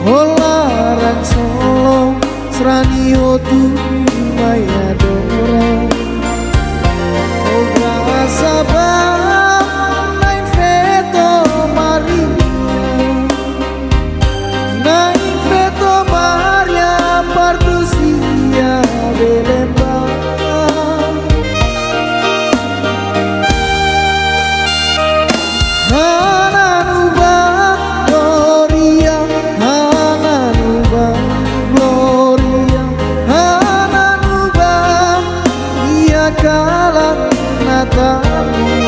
Olaran Solo Srani Otu Maya Dora Ogra Sabang Nai Veto Maria Nai Veto Maria Partusia Belemba Kalang Natali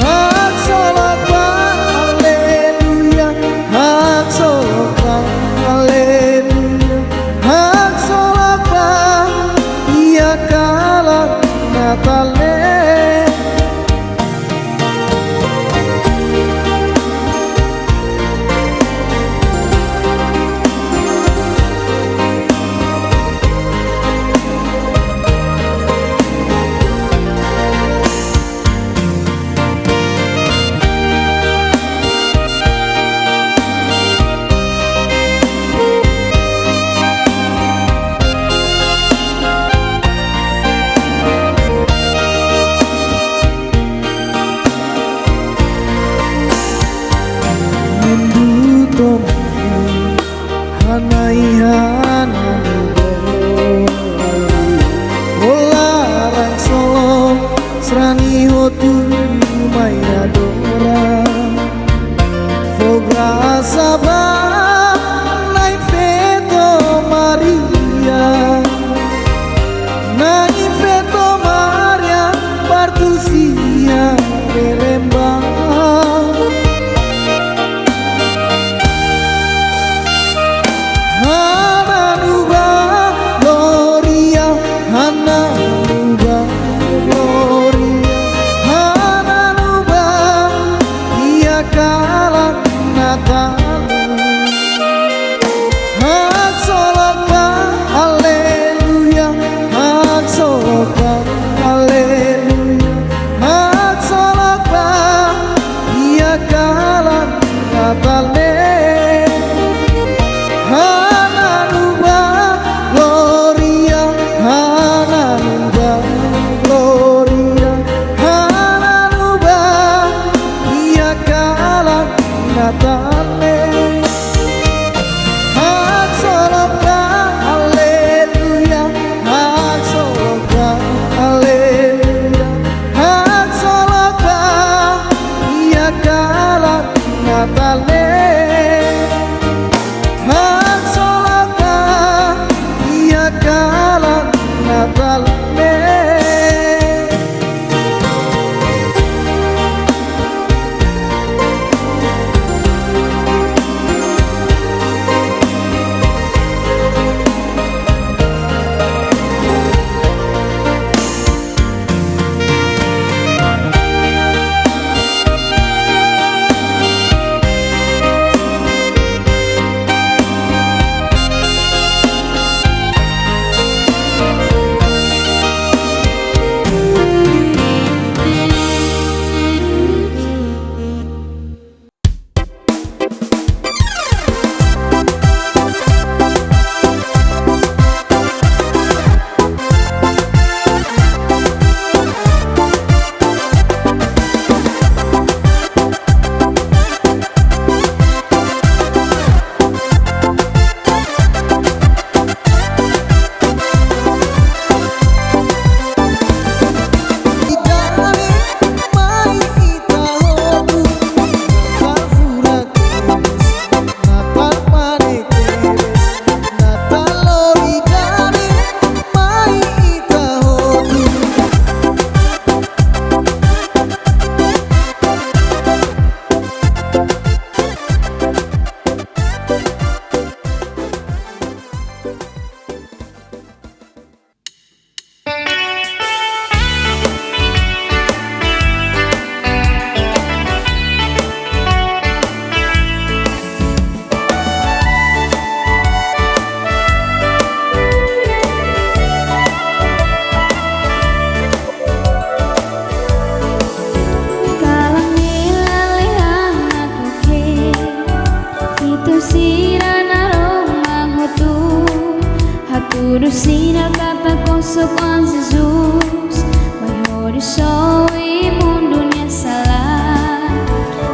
Hak Solopa Haleluya Hak Solopa Haleluya Hak Solopa Ia Kalang Natali com Jesus, maior e só e mundo nessa lá.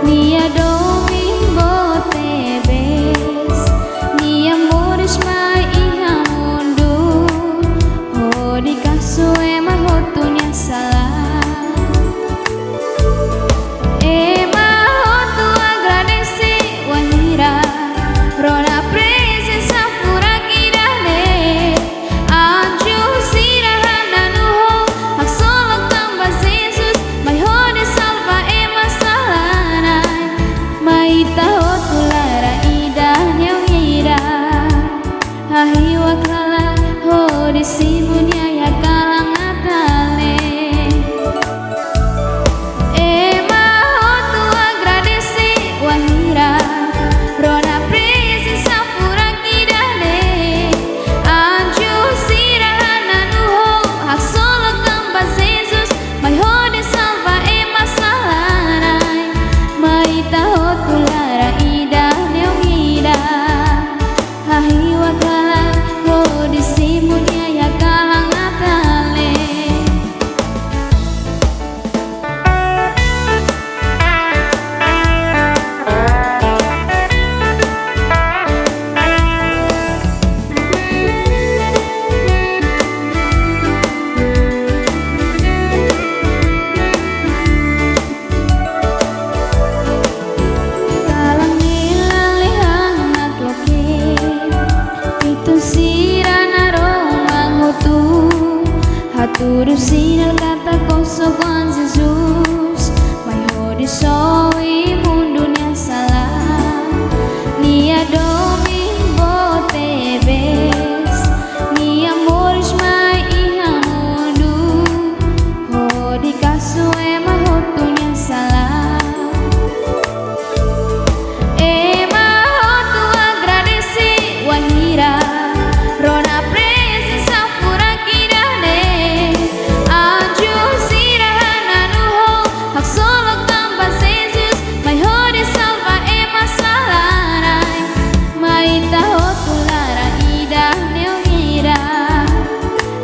Nia domingo te ves, nia amores mai iha mundo, oh di caso é mais roto nessa lá. Rona presença por aqui dane, anjo sirahana nuho, hak solo tambah Jesus, mai hode salva e masalana, mai taho tulara ida nyongira, ahiwa kala hode simunya ya kalang atale. Ema hotu agradeci wahira, Rona Tudo sinal kata koso com Jesus, maior e só e mundo nessa lá. Nia domingo te ves, nia amores mai iha mundo, oh di caso é mais roto nessa lá. Ema roto agradeci wahira, Rona presença por aqui dane, anjo sirahana nuho, hak solo tambah Jesus, mai hode salva e masalana, mai taho tulara ida neongira,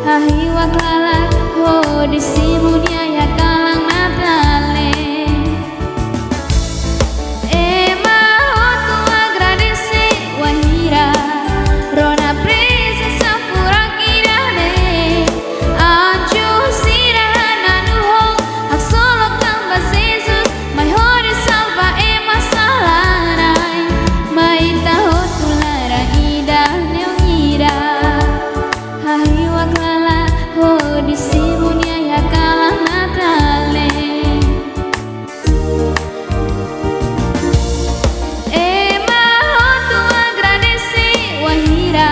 ahiwa kala hode simunya ya kalang natale. Ema hotu agradeci wahira, Rona presença por aqui dane, anjo sirahana nuho, hak solo tambah Jesus, mai hode salva e masalana, mai taho tulara ida neongira, ahiwa kala hode simunya ya kalang natale. Ema hotu agradeci wahira,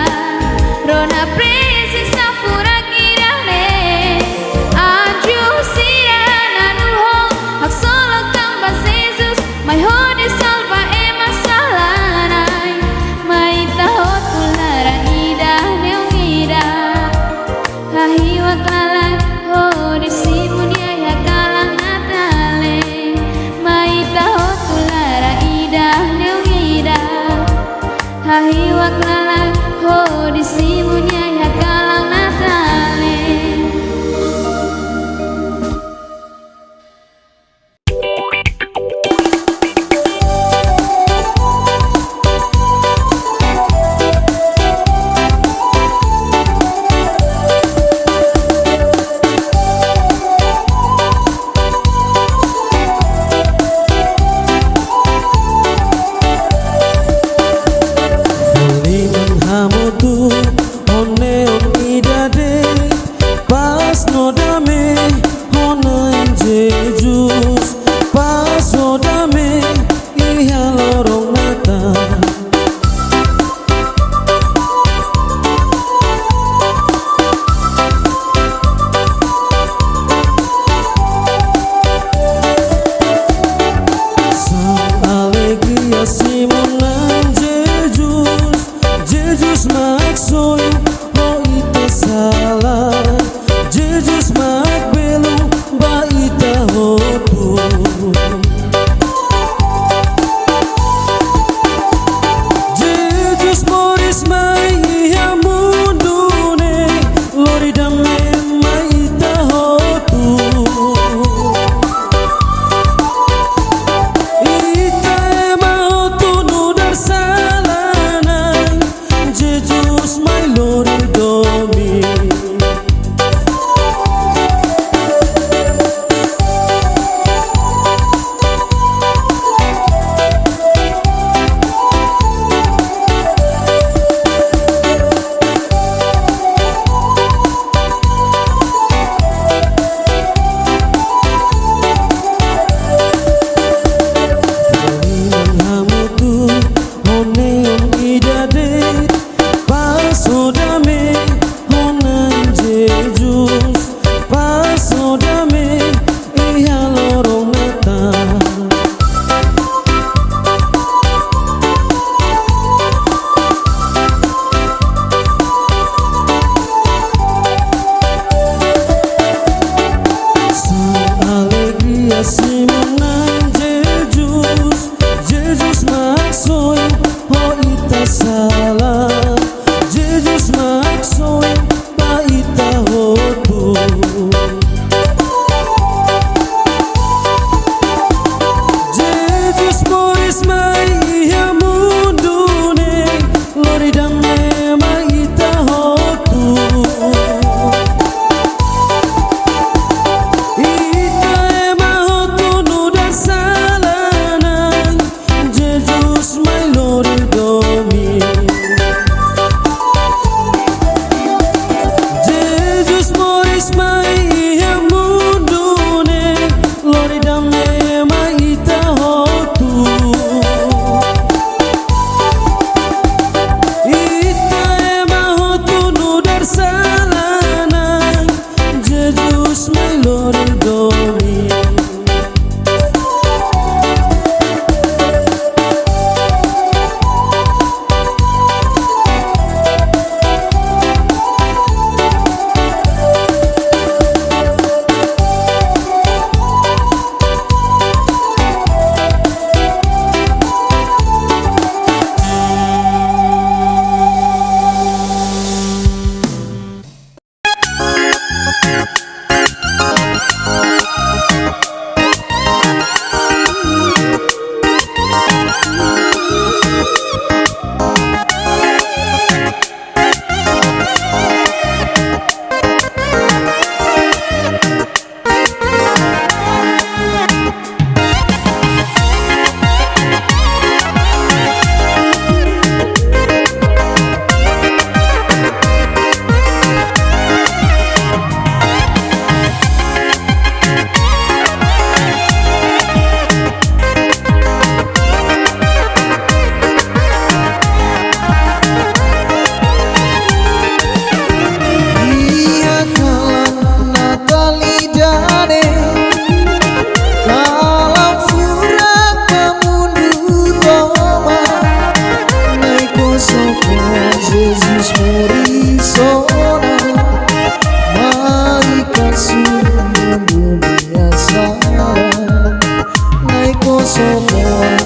Rona presença por aqui dane, anjo sirahana nuho, hak solo tambah Jesus, mai hode salva e masalana, mai taho tulara ida neongira, ahiwa kala hode simunya ya kalang natale, mai taho tulara ida neongira, ahiwa kala hode simunya ya kalang natale. Folinan hamutu one on idade, pas nodame honan Jesus, pas nodame iha lorong mata. Sang alegria simunan Jesus, Jesus maksoi oh ite salah, Jesus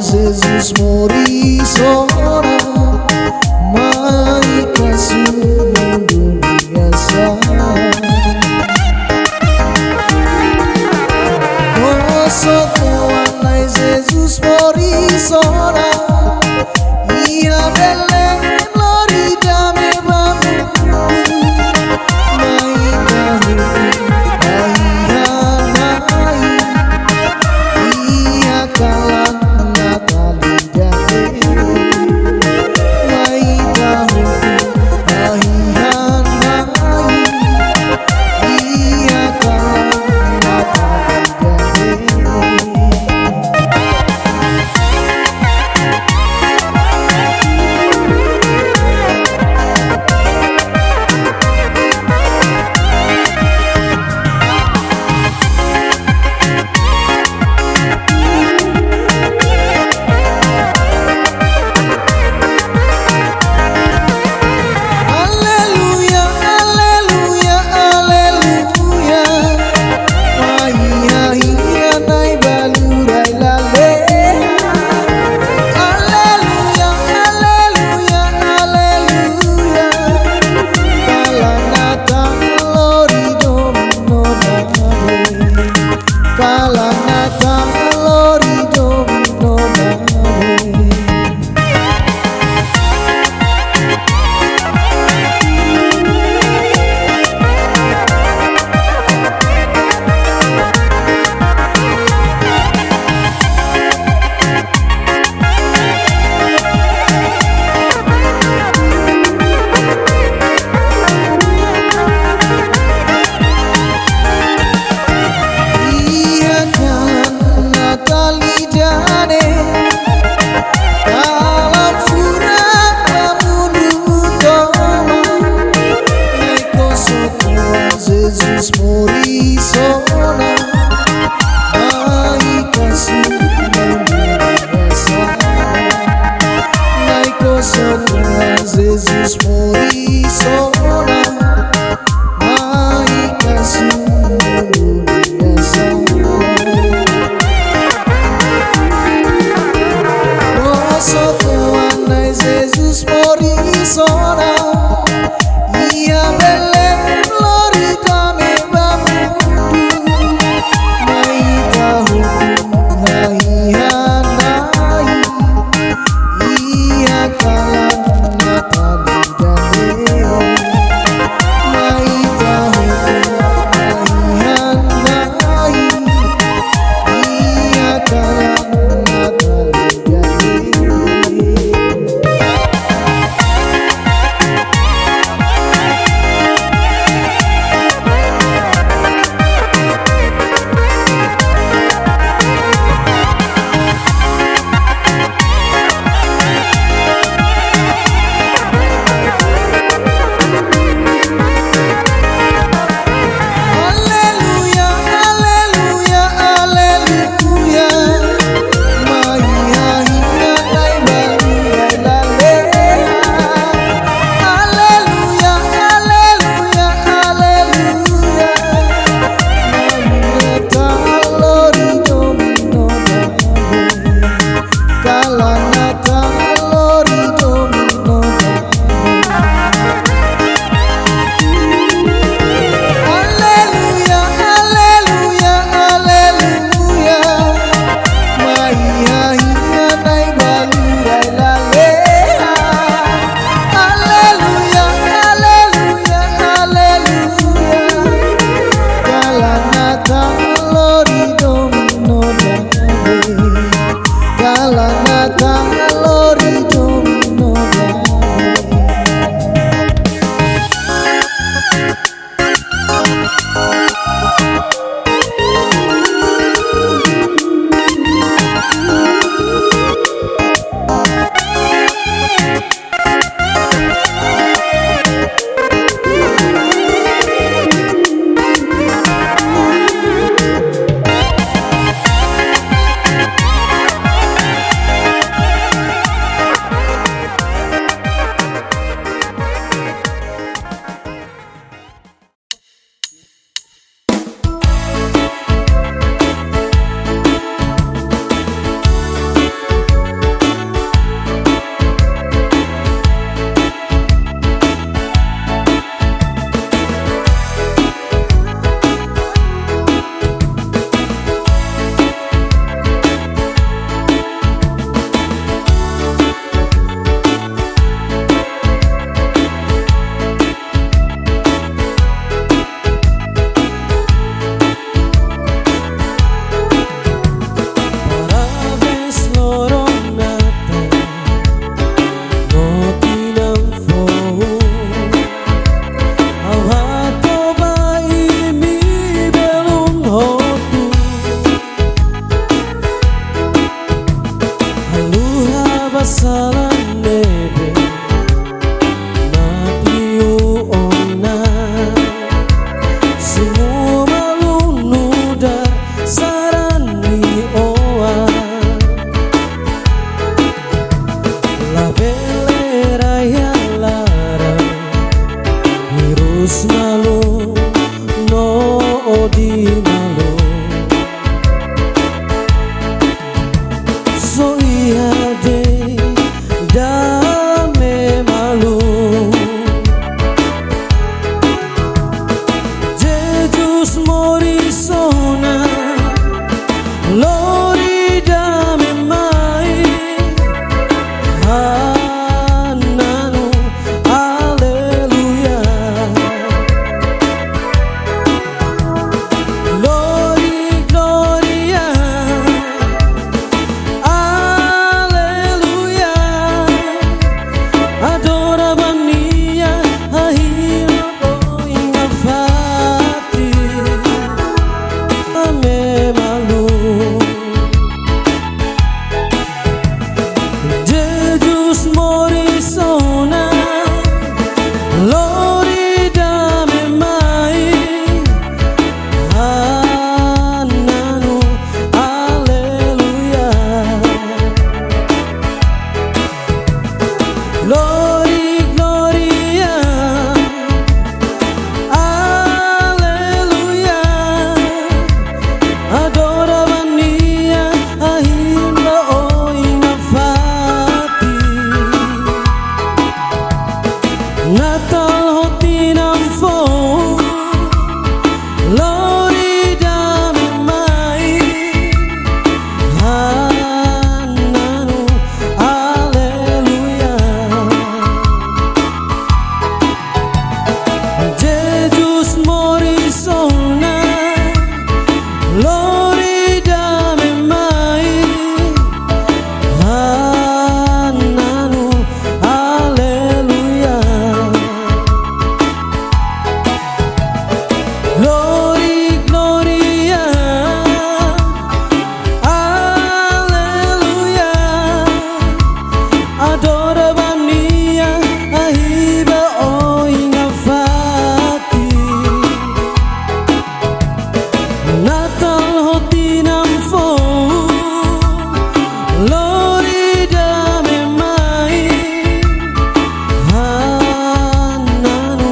Jesus mori sora mai kasih dunia sana oh sokoanai Jesus mori sora ia Belém lori dame babu mai tahu mai ia kalah Jesus mori sona mai kasih dunia sana naiko sona Jesus mori sona mai kasih dunia sana oh sona Jesus mori sona ia Belém lori dame babu di malu so iya de dame malu Jesus morisona lori dame mai hananu alleluia lori gloria alleluia adora bania ahira poi infatti ame malu Jesus morisona lori dame mai hananu alleluia lori gloria alleluia adora vania ahimba o infatti Natal hotinam fo lori dame mai hananu alleluia Jesus morisona lori dame mai hananu alleluia glory gloria alleluia adora bania ahiba o infatti Natal hotinam fo lori dame mai hananu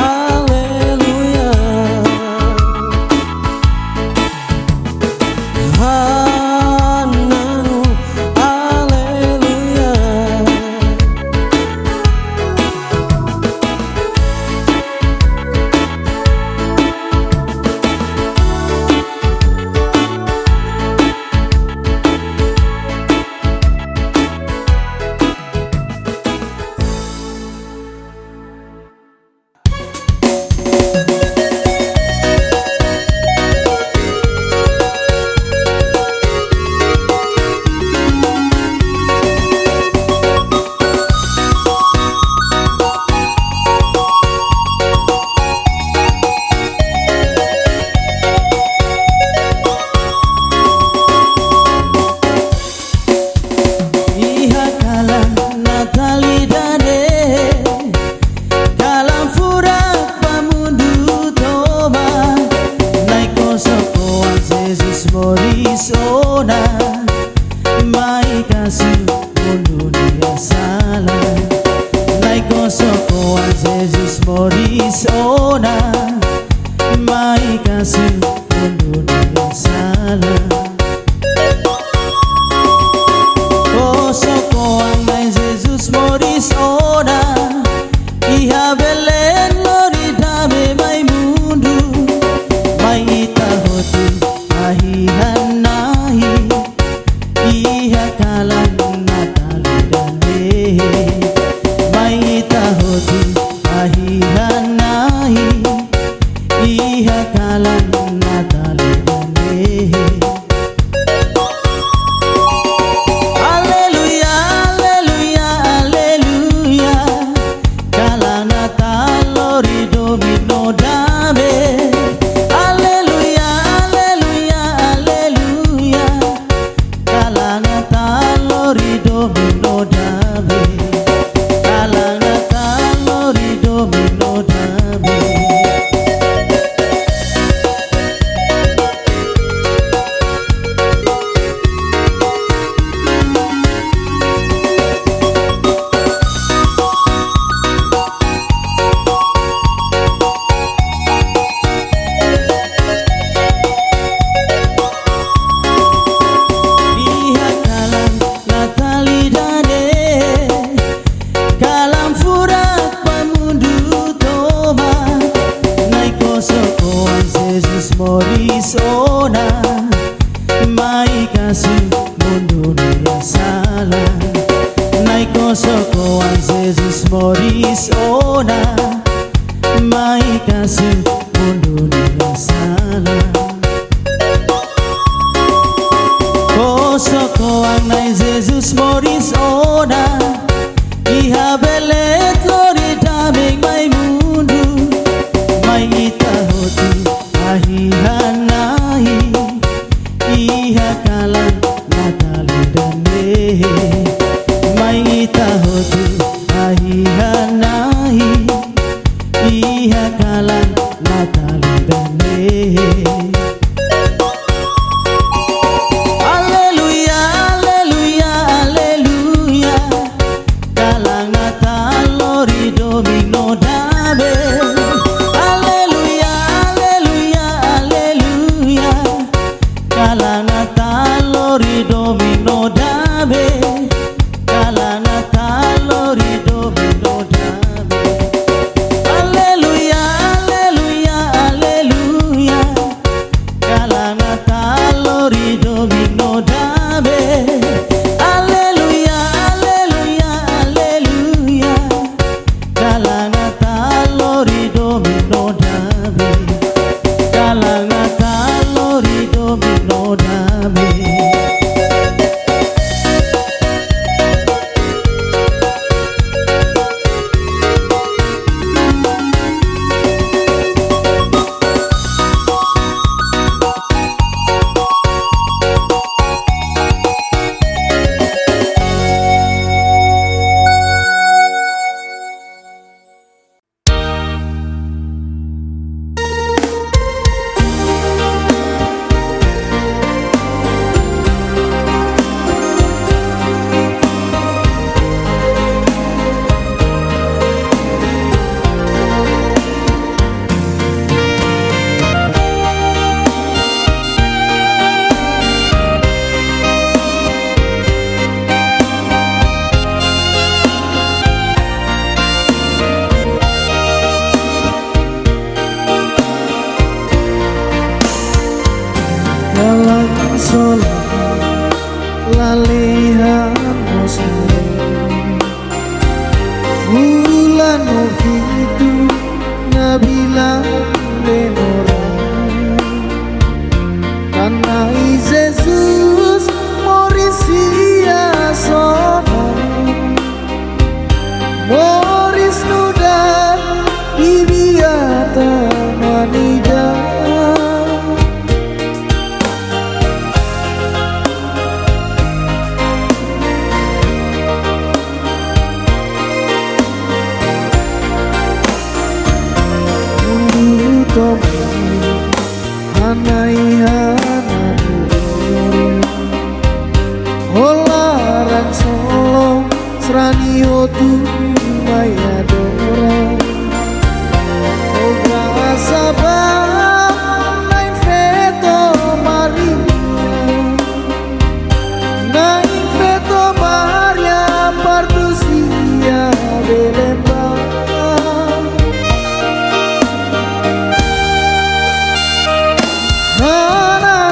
alleluia hananu alleluia Iha kalam natalidane kalam furak pamundu toma naiko sokoan Jesus morisona mai kasih mundunia salah naiko sokoan Jesus morisona mai kasih mundunia salah sokoan mai Jesus morisona iha belen lori dame mai mundu mai itahotu ahihanahi iha kalan natalidane mai itahotu ahihanahi iha kalan natalidane Alleluia, alleluia, alleluia. Kala Natal lori domino dame. Alleluia, alleluia, alleluia. Kala Natal lori domino dame. Kala Natal lori domino dame. Jesus morisona, mai kasih mundo ya salah. Naiko sokoan Jesus morisona, mai kasih mundo ya salah. Sokoan nai Jesus morisona, iha belet Florida meg mai mundu, mai ita hoti ahihanai, iha kalan natali dane, mai ita hoti ahihanai, iha kalan natali dane. Lalehan muslim Fulan novitu Nabila Lenora Karena Jesus Morisia sono Moris nudan Ibiata manida Olaran Solo Sranio tu mayadora Ogra sabah Nain feto Maria Nain feto Maria Pardusia Belemba Hana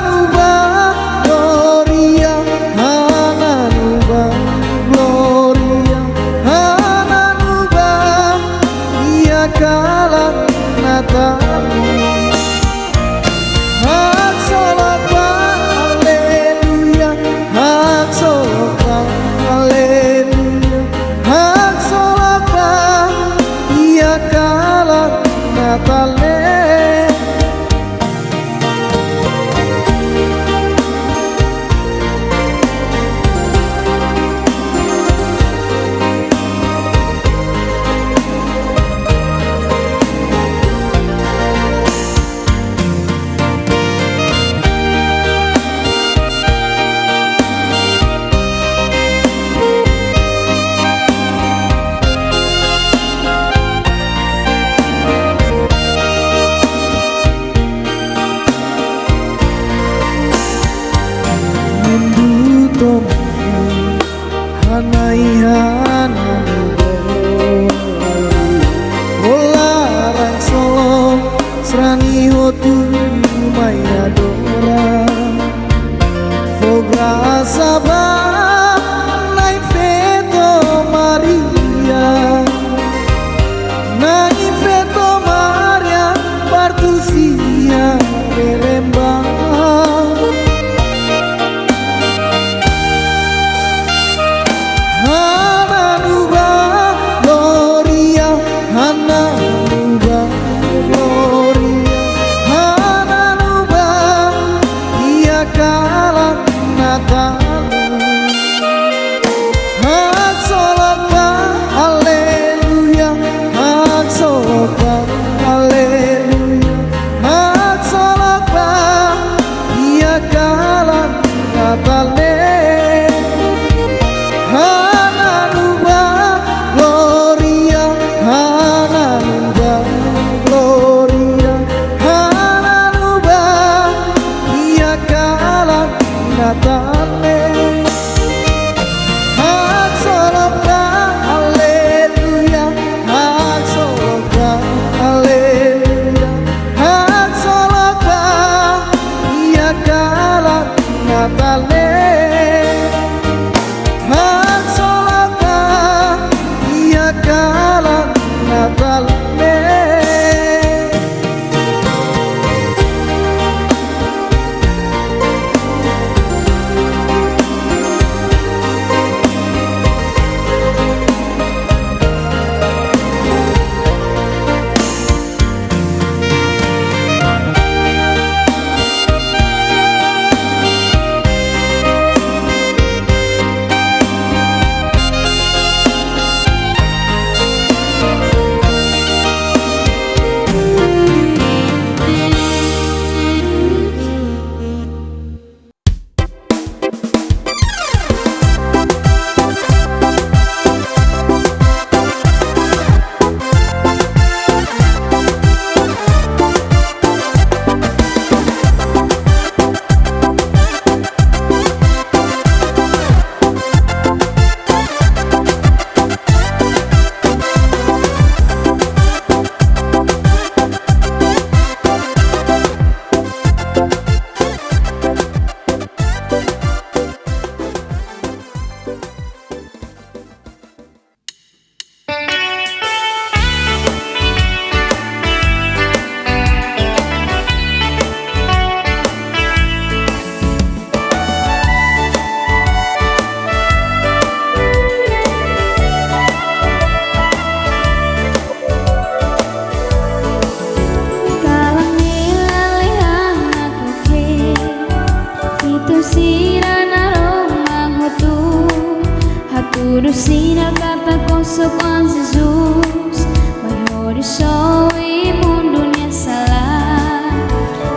sinal kata consequences Jesus maior só e mundo nia salah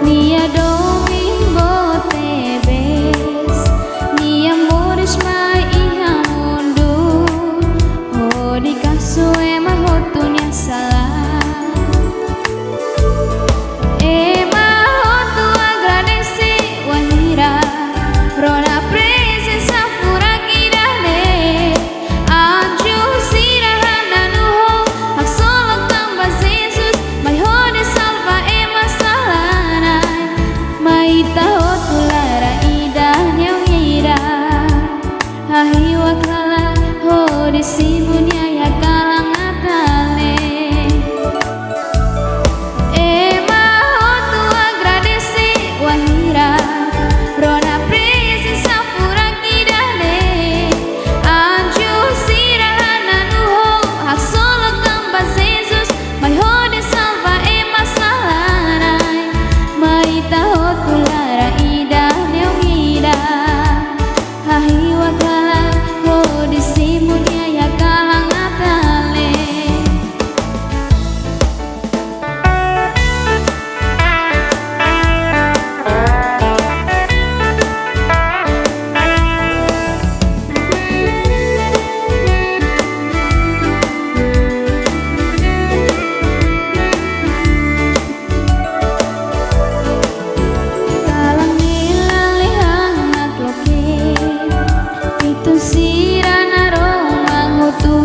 nia domingo tebes nia amores mai iha mundo ho di caso e mahotu nia salah e mahotu agradece wahira rona presença pura kirane anjo sirahana nuho hak solo tamba Jesus mai hode salva e masalana mai taho tulara ida nyawira hahi wakala hode sibunya ya kalang atale e mahotu agradece wahira rona presença pura kirane anjo sirahana nuho hak solo tamba Jesus mai hode salva e masalana mai taho tulara ida neungira hahi wakala hode simunya ya kalang atale kalang nilale hangat loke itu sirana roma hotu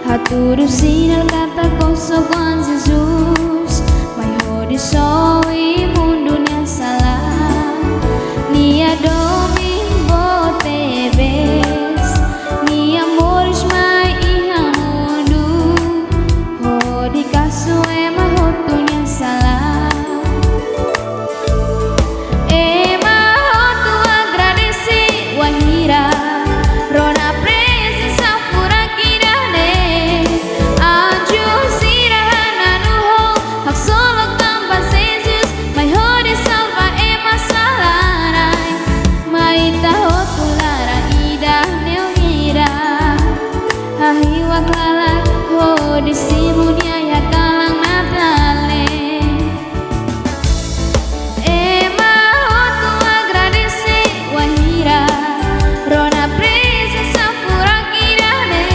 haturu sinal kata consequences Jesus mai hode só e mundo nia salah nia domingo tebes nia amores mai iha mundo ho di caso e mahotu nia salah e mahotu agradece wahira rona presença pura kirane anjo sirahana nuho hak solo tamba Jesus mai hode salva e masalana mai taho tulara ida neungira hahi wakala hode simunya ya kalang natale e mahotu agradece wahira rona presença pura kirane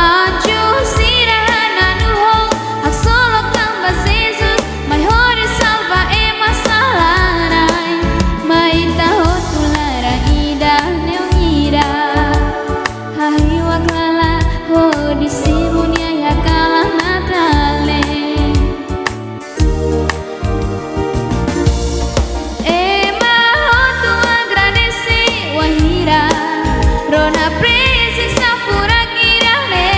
anjo sirahana nuho hak solo tamba Jesus mai hode salva e masalana mai taho tulara ida neungira hahi wakala hode simunya ya kalang natale e mahotu agradece wahira rona presença pura kirane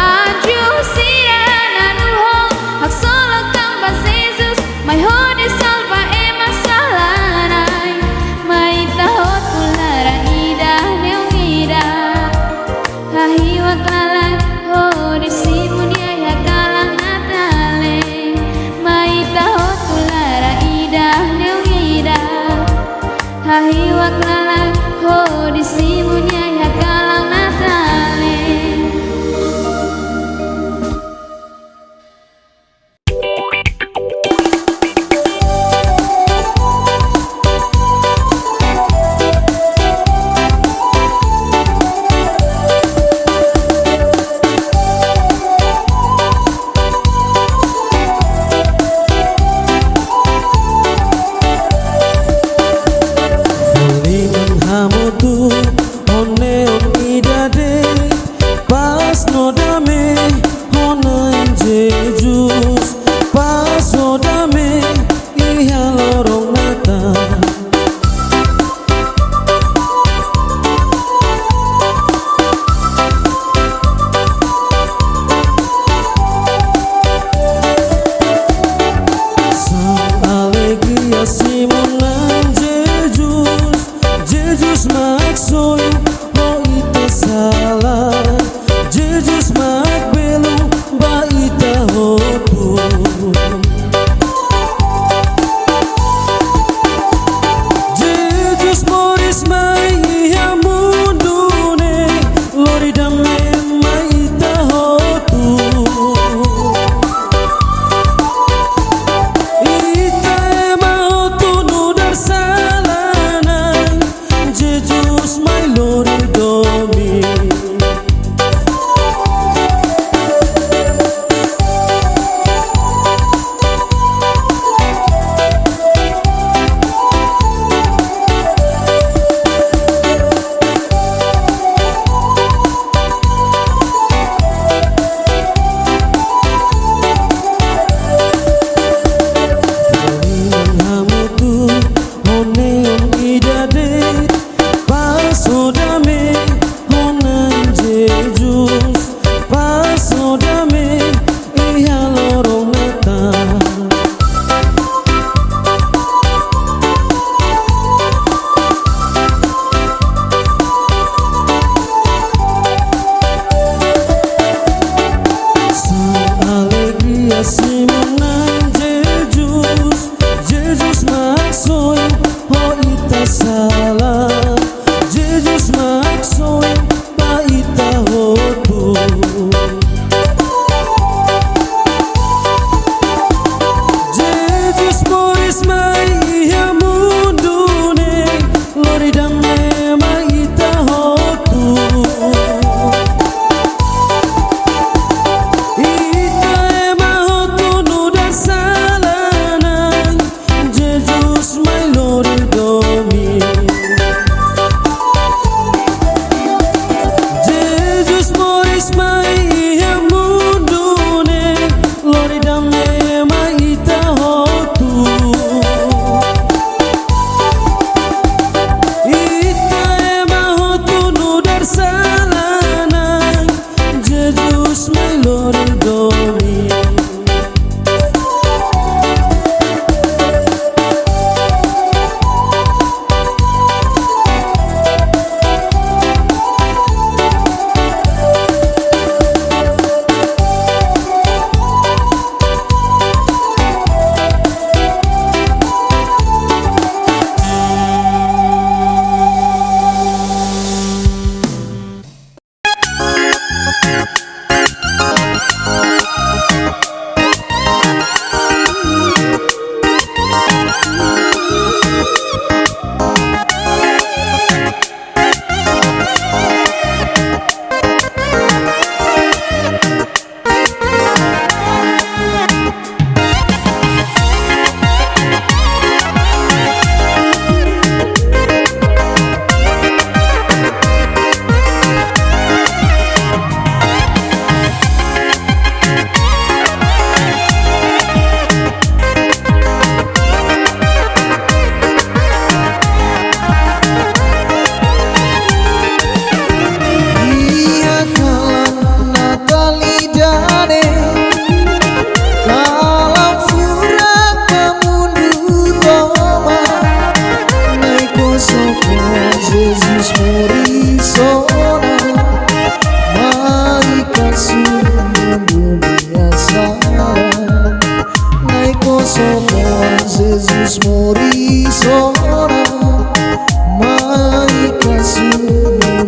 anjo sirahana nuho hak solo tamba Jesus mai hode salva e masalana mai taho tulara ida neungira hahi wakala hode simunya ya kalang natale mai taho tulara ida neungira hahi wakala hode simunya ya kalang natale Liman hamutu one on idade pas nodame honan Jesus pas nodame iha lorong nata sang alegria simunan Jesus Jesus maksoi ho ita salah Jesus mak belu ba ita hotu Jesus moris mai iha mundune lo Jesus mori sora mai kasih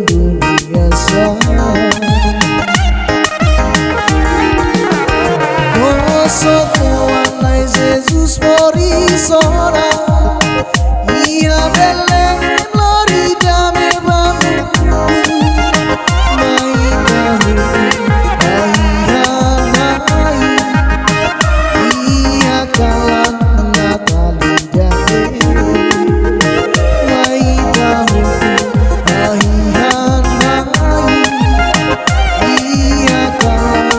dunia sana. Oh sokoanai Jesus mori sora ia Belém lori dame bamu mai tahu mai ia kalah Natali dame mai tahu mai ia kalah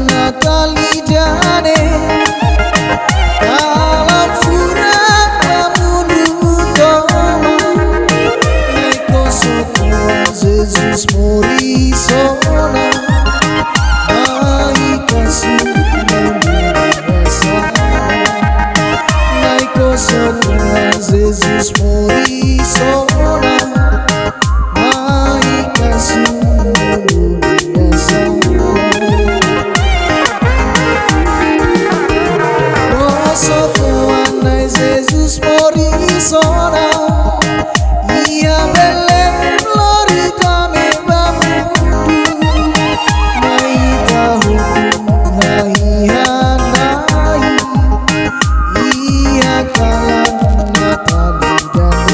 Natali dame. Jesus mori sona mai kasih dunia sana. Naiko sona Jesus mori sona mai kasih dunia sana. Oh sokoanai Jesus mori sona ia Belém lori dame bamu mai tahu ia kalah Natali dame.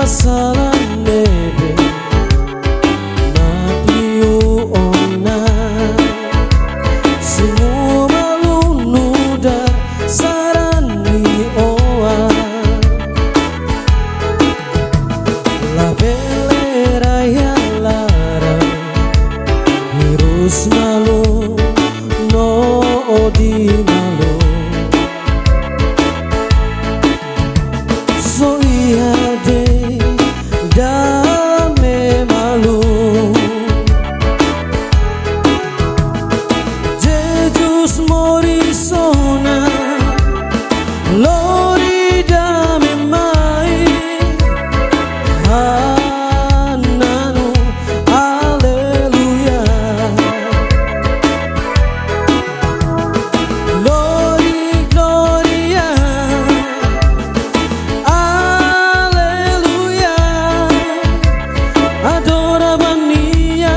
masalah nebe Nadio ona Semua malunu dar sarani oa La belera ya lara Hirus malu no odi malu So iya de dame malu Jesus morisona Lori dame mai Hananu Alleluia Glory Gloria Alleluia Adoravania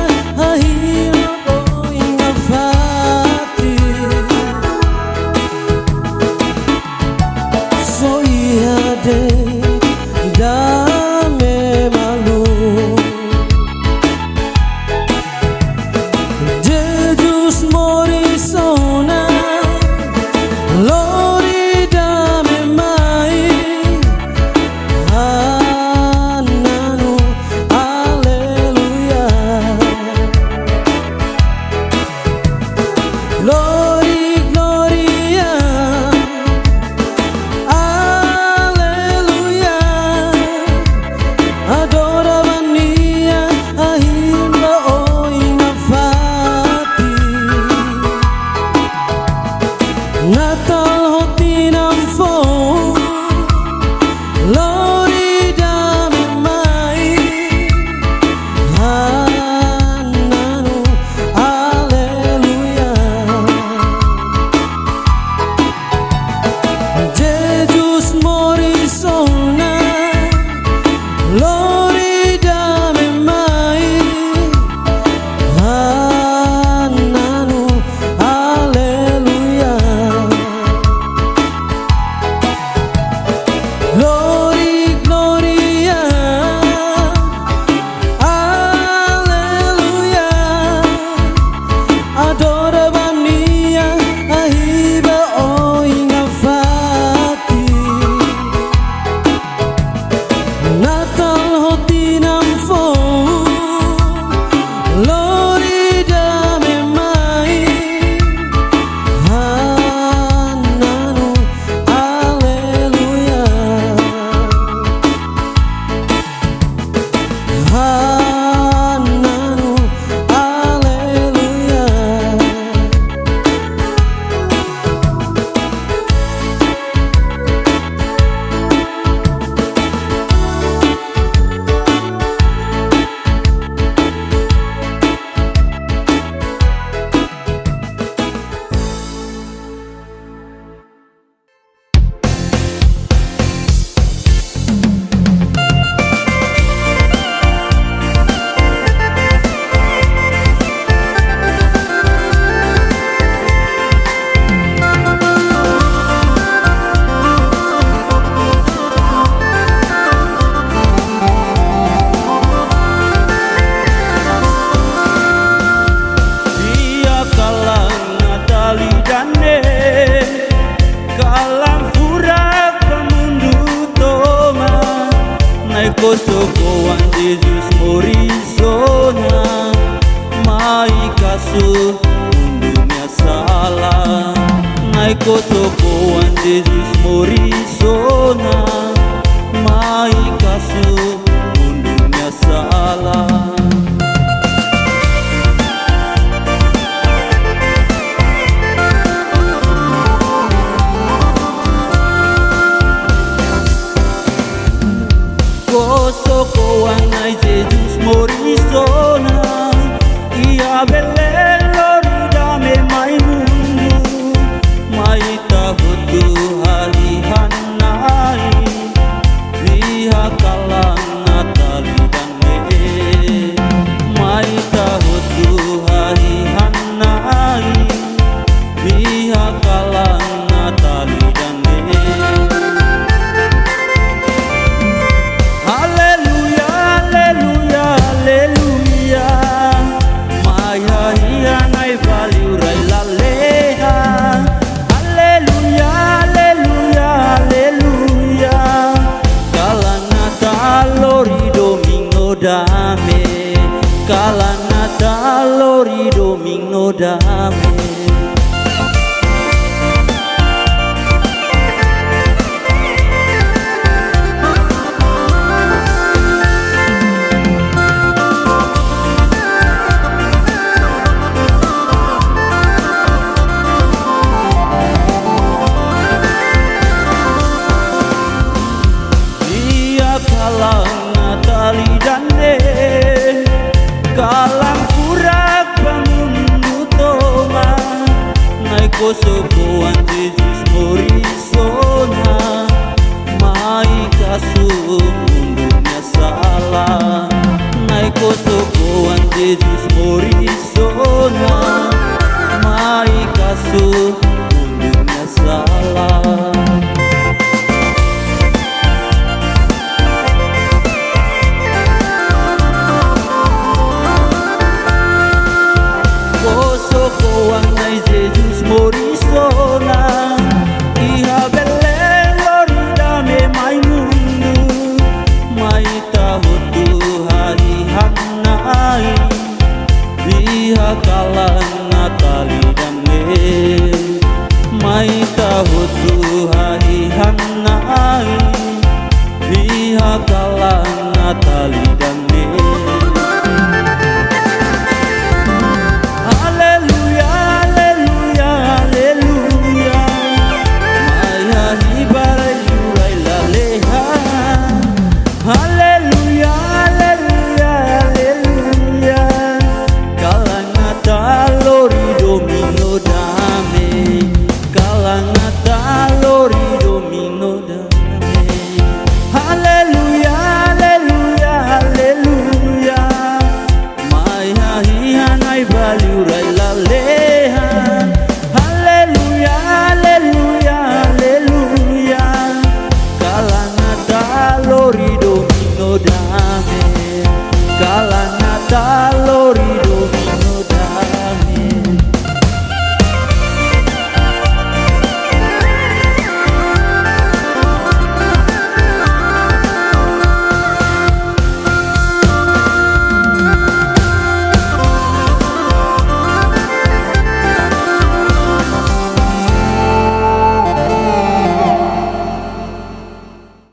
ahira oinga fati So iya de dame malu Jesus morisona Lori dame mai Hananu Alleluia Glory Gloria Alleluia Adoravania ahimba oina fati Natal hotinam fo Lori dame mai Hananu Alleluia Jesus morisona Lori dame mai Hananu Alleluia Glory Gloria Alleluia Adoravania ahiba oinga fati Natal hotinam fo Lori dame mai Hananu Alleluia Hananu Alleluia Dia kalang Natali dane kalang furak kemundu toma Naiko sokoan Jesus morisona Mai kasu mundunya salah Naiko sokoan Jesus morisona Mai kasu mundunya salah Sokoan ai Jesus morisona Ia belen lori dame mai mundu Mai tahutu hari hanai Liha kalang Natali dane Mai tahutu hari hanai Liha kalang Natali dane Hallelujah dame, kala Natal lori domingo dame. Kalang Natali dande, kalang kurak bangun toma, naiko sokoan Jesus morisona, mai kasu mundunya salah, naiko sokoan Jesus morisona, mai kasu mundunya salah. Jesus morisona, iha Belén lori dame mai mundu, mai tahutu hari hanai, iha kalang Natali dame, mai tahutu hari hanai, iha kalang Natali dame. Hallelujah, hallelujah.